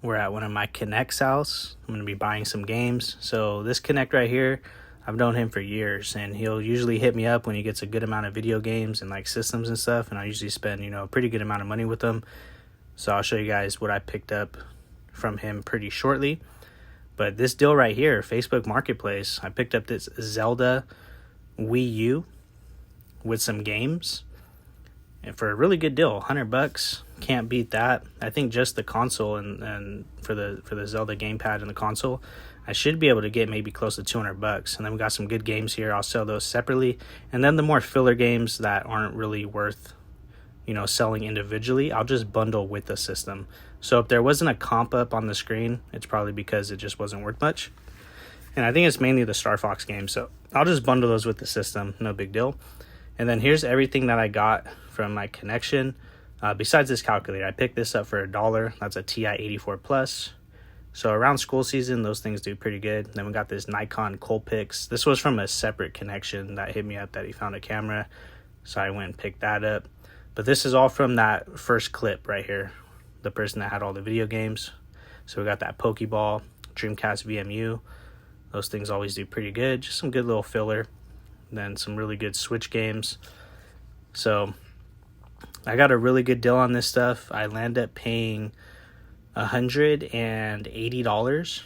We're at one of my Connect's house. I'm going to be buying some games. So this Connect right here, I've known him for years, and he'll usually hit me up when he gets a good amount of video games and like systems and stuff, and I usually spend, a pretty good amount of money with him. So I'll show you guys what I picked up from him pretty shortly. But this deal right here, Facebook Marketplace, I picked up this Zelda Wii U with some games, and for a really good deal, $100. Can't beat that. I think just the console and for the Zelda gamepad and the console, I should be able to get maybe close to $200. And then we got some good games here. I'll sell those separately. And then the more filler games that aren't really worth, selling individually, I'll just bundle with the system. So if there wasn't a comp up on the screen, it's probably because it just wasn't worth much. And I think it's mainly the Star Fox game. So I'll just bundle those with the system. No big deal. And then here's everything that I got from my connection. Besides this calculator, I picked this up for $1. That's a TI 84 Plus. So around school season, those things do pretty good. Then we got this Nikon Coolpix. This was from a separate connection that hit me up that he found a camera. So I went and picked that up. But this is all from that first clip right here. The person that had all the video games. So we got that Pokeball, Dreamcast VMU. Those things always do pretty good. Just some good little filler. Then some really good Switch games. So I got a really good deal on this stuff. I landed up paying $180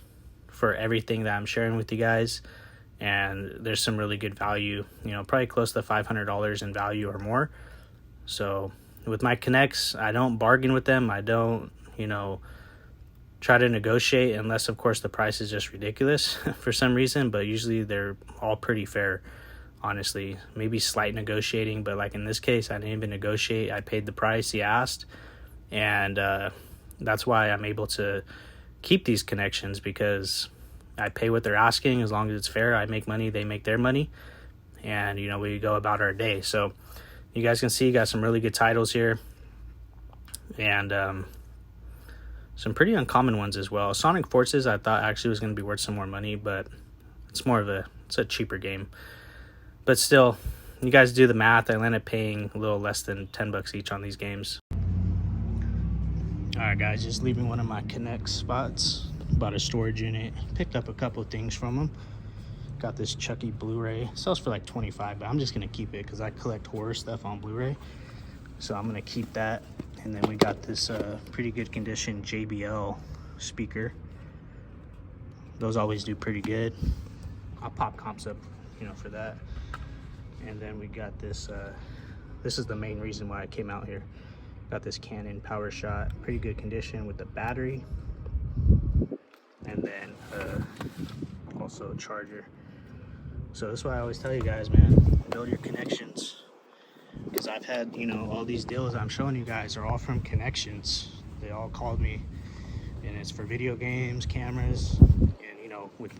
for everything that I'm sharing with you guys. And there's some really good value, probably close to $500 in value or more. So with my Connects, I don't bargain with them. I don't, try to negotiate unless, of course, the price is just ridiculous for some reason. But usually they're all pretty fair. Honestly, maybe slight negotiating, but like in this case, I didn't even negotiate. I paid the price he asked, and that's why I'm able to keep these connections, because I pay what they're asking. As long as it's fair, I make money, they make their money, and we go about our day. So you guys can see, got some really good titles here, and some pretty uncommon ones as well. Sonic Forces I thought actually was going to be worth some more money, but it's a cheaper game. But still, you guys do the math. I landed up paying a little less than $10 each on these games. All right, guys, just leaving one of my Connect spots. Bought a storage unit. Picked up a couple of things from them. Got this Chucky Blu-ray. Sells for like $25, but I'm just going to keep it because I collect horror stuff on Blu-ray. So I'm going to keep that. And then we got this pretty good condition JBL speaker. Those always do pretty good. I'll pop comps up, for that. And then we got this, this is the main reason why I came out here. Got this Canon PowerShot, pretty good condition with the battery. And then also a charger. So that's why I always tell you guys, man, build your connections. Because I've had, all these deals I'm showing you guys are all from connections. They all called me, and it's for video games, cameras, and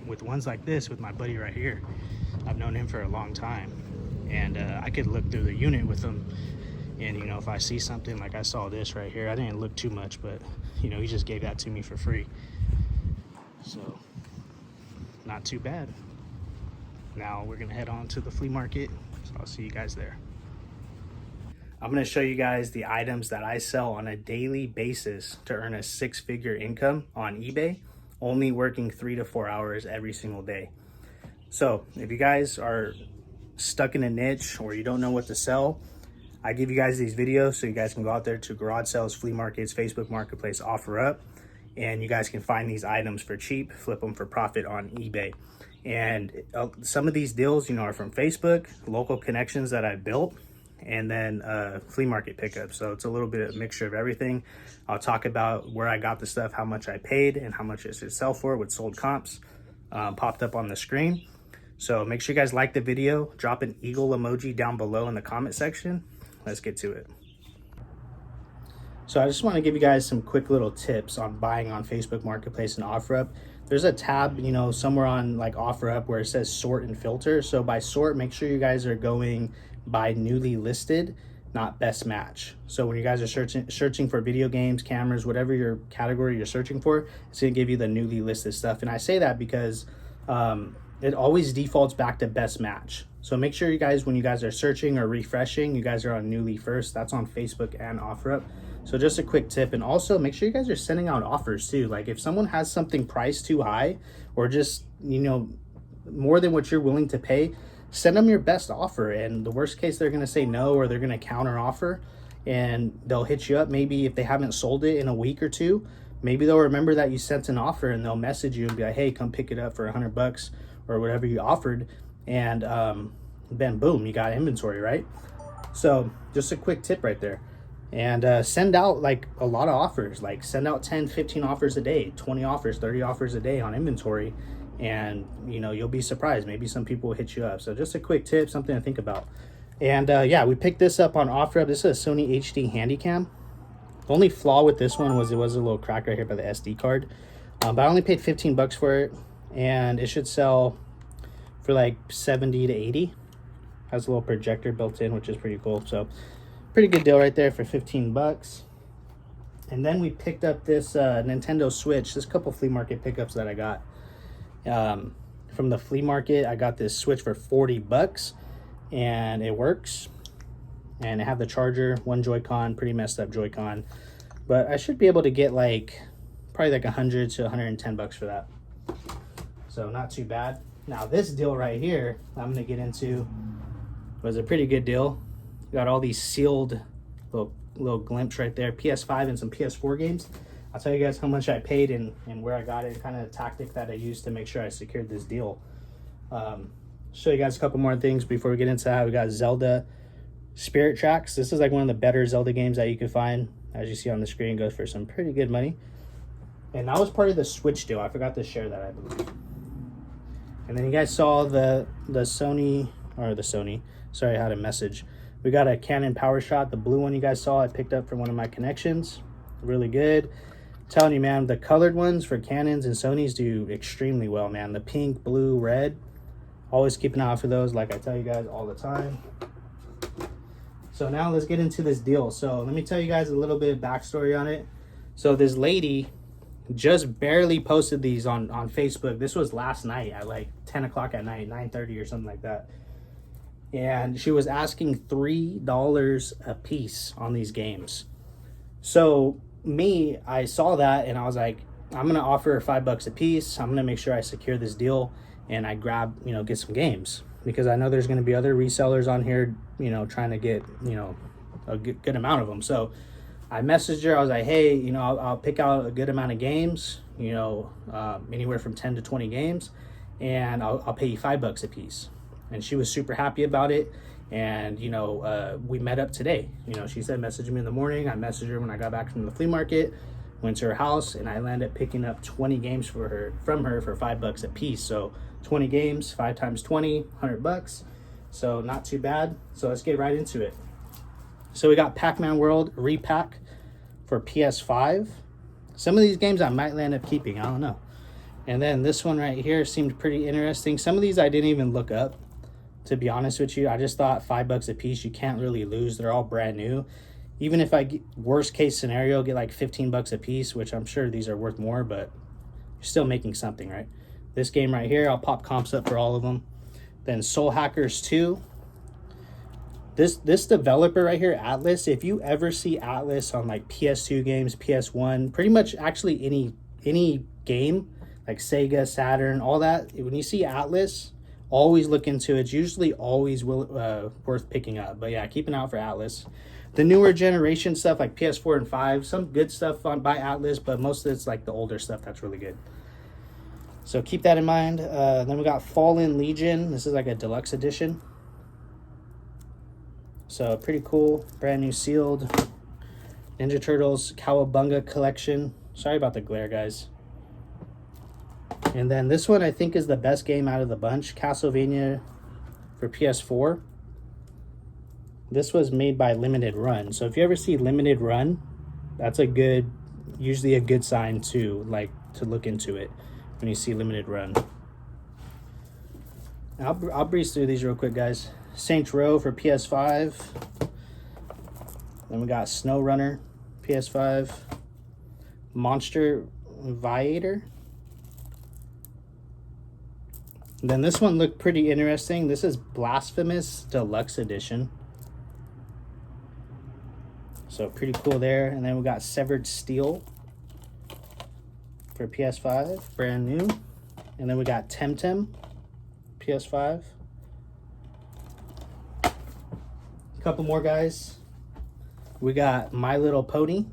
with ones like this, with my buddy right here, I've known him for a long time. And I could look through the unit with him, and if I see something, like I saw this right here, I didn't look too much, but he just gave that to me for free, so not too bad. Now we're gonna head on to the flea market, so I'll see you guys there. I'm gonna show you guys the items that I sell on a daily basis to earn a 6-figure income on eBay, only working 3 to 4 hours every single day. So if you guys are stuck in a niche or you don't know what to sell, I give you guys these videos so you guys can go out there to garage sales, flea markets, Facebook Marketplace, OfferUp, and you guys can find these items for cheap, flip them for profit on eBay. And some of these deals, are from Facebook, local connections that I built, and then flea market pickups. So it's a little bit of a mixture of everything. I'll talk about where I got the stuff, how much I paid, and how much it should sell for with sold comps popped up on the screen. So make sure you guys like the video, drop an eagle emoji down below in the comment section. Let's get to it. So I just want to give you guys some quick little tips on buying on Facebook Marketplace and OfferUp. There's a tab, somewhere on like OfferUp where it says sort and filter. So by sort, make sure you guys are going by newly listed, not best match. So when you guys are searching for video games, cameras, whatever your category you're searching for, it's gonna give you the newly listed stuff. And I say that because it always defaults back to best match. So make sure you guys, when you guys are searching or refreshing, you guys are on Newly First. That's on Facebook and OfferUp. So just a quick tip. And also make sure you guys are sending out offers too. Like if someone has something priced too high, or just, you know, more than what you're willing to pay, send them your best offer. And the worst case, they're going to say no, or they're going to counter offer, and they'll hit you up. Maybe if they haven't sold it in a week or two, maybe they'll remember that you sent an offer, and they'll message you and be like, hey, come pick it up for $100 or whatever you offered. And then boom, you got inventory, right? So just a quick tip right there. And send out like a lot of offers, like send out 10, 15 offers a day, 20 offers, 30 offers a day on inventory. And, you know, you'll be surprised. Maybe some people will hit you up. So just a quick tip, something to think about. And yeah, we picked this up on OfferUp. This is a Sony HD Handycam. The only flaw with this one was it was a little crack right here by the SD card. But I only paid $15 for it, and it should sell for like 70 to 80. Has a little projector built in, which is pretty cool. So pretty good deal right there for $15. And then we picked up this Nintendo Switch. There's a couple flea market pickups that I got. From the flea market, I got this Switch for $40, and it works. And I have the charger, one Joy-Con, pretty messed up Joy-Con. But I should be able to get like probably like 100 to 110 bucks for that. So not too bad. Now this deal right here, I'm gonna get into, was a pretty good deal. Got all these sealed little glimpse right there, PS5 and some PS4 games. I'll tell you guys how much I paid and where I got it, kind of the tactic that I used to make sure I secured this deal. Show you guys a couple more things before we get into that. We got Zelda Spirit Tracks. This is like one of the better Zelda games that you could find. As you see on the screen, goes for some pretty good money. And that was part of the Switch deal. I forgot to share that, I believe. And then you guys saw the Sony, sorry, I had a message. We got a Canon PowerShot, the blue one you guys saw, I picked up from one of my connections. Really good. I'm telling you, man, the colored ones for Canons and Sonys do extremely well, man. The pink, blue, red. Always keep an eye out for those, like I tell you guys all the time. So now let's get into this deal. So let me tell you guys a little bit of backstory on it. So this lady just barely posted these on Facebook. This was last night at like 10 o'clock at night, 9:30 or something like that. And she was asking $3 a piece on these games. So me, I saw that and I was like, I'm gonna offer her $5 a piece. I'm gonna make sure I secure this deal, and I grab, you know, get some games, because I know there's gonna be other resellers on here, you know, trying to get, you know, a good amount of them. So I messaged her. I was like, hey, you know, I'll pick out a good amount of games, you know, anywhere from 10 to 20 games, and I'll pay you $5 a piece. And she was super happy about it. And, you know, we met up today. You know, she said, message me in the morning. I messaged her when I got back from the flea market, went to her house, and I landed up picking up 20 games from her for $5 a piece. So 20 games, 5 times 20, $100. So not too bad. So let's get right into it. So we got Pac-Man World repack for PS5. Some of these games I might land up keeping, I don't know. And then this one right here seemed pretty interesting. Some of these I didn't even look up, to be honest with you. I just thought $5 a piece, you can't really lose. They're all brand new. Even if I get, worst case scenario, get like $15 a piece, which I'm sure these are worth more, but you're still making something, right? This game right here, I'll pop comps up for all of them. Then Soul Hackers 2. This developer right here, Atlas, if you ever see Atlas on like PS2 games, PS1, pretty much actually any game, like Sega, Saturn, all that, when you see Atlas, always look into it. It's usually always worth picking up. But yeah, keep an eye out for Atlas. The newer generation stuff like PS4 and 5, some good stuff by Atlas, but most of it's like the older stuff that's really good. So keep that in mind. Then we got Fallen Legion. This is like a deluxe edition. So pretty cool, brand new sealed. Ninja Turtles Cowabunga collection. Sorry about the glare, guys. And then this one I think is the best game out of the bunch, Castlevania for PS4. This was made by Limited Run. So if you ever see Limited Run, that's usually a good sign to look into it when you see Limited Run. I'll breeze through these real quick, guys. Saints Row for PS5. Then we got Snow Runner, PS5. Monster Viator. Then this one looked pretty interesting. This is Blasphemous Deluxe Edition. So pretty cool there. And then we got Severed Steel for PS5, brand new. And then we got Temtem, PS5. A couple more guys. We got My Little Pony.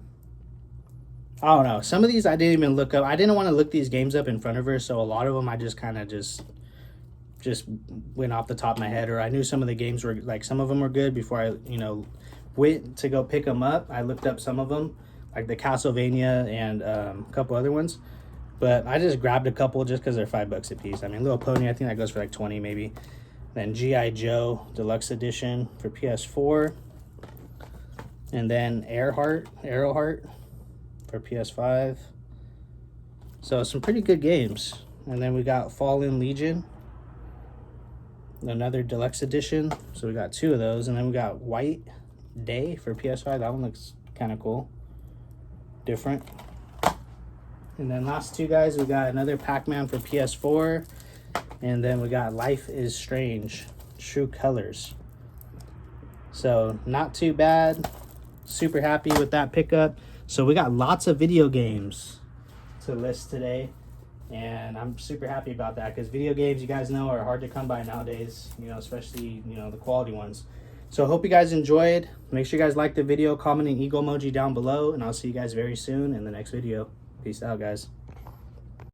I don't know. Some of these I didn't even look up. I didn't want to look these games up in front of her, so a lot of them I just kind of just went off the top of my head, or I knew some of the games were, like, some of them were good before I, went to go pick them up. I looked up some of them, like the Castlevania and a couple other ones, but I just grabbed a couple just because they're $5 a piece. I mean, Little Pony, I think that goes for like 20 maybe. Then G.I. Joe Deluxe Edition for PS4, and then Arrowheart for PS5. So some pretty good games. And then we got Fallen Legion, another deluxe edition. So we got 2 of those. And then we got White Day for PS5. That one looks kind of cool, different. And then last 2 guys, we got another Pac-Man for PS4, and then we got Life is Strange True Colors. So not too bad. Super happy with that pickup. So we got lots of video games to list today, and I'm super happy about that, because video games, you guys know, are hard to come by nowadays, especially the quality ones. So I hope you guys enjoyed. Make sure you guys like the video, comment an eagle emoji down below, and I'll see you guys very soon in the next video. Peace out, guys.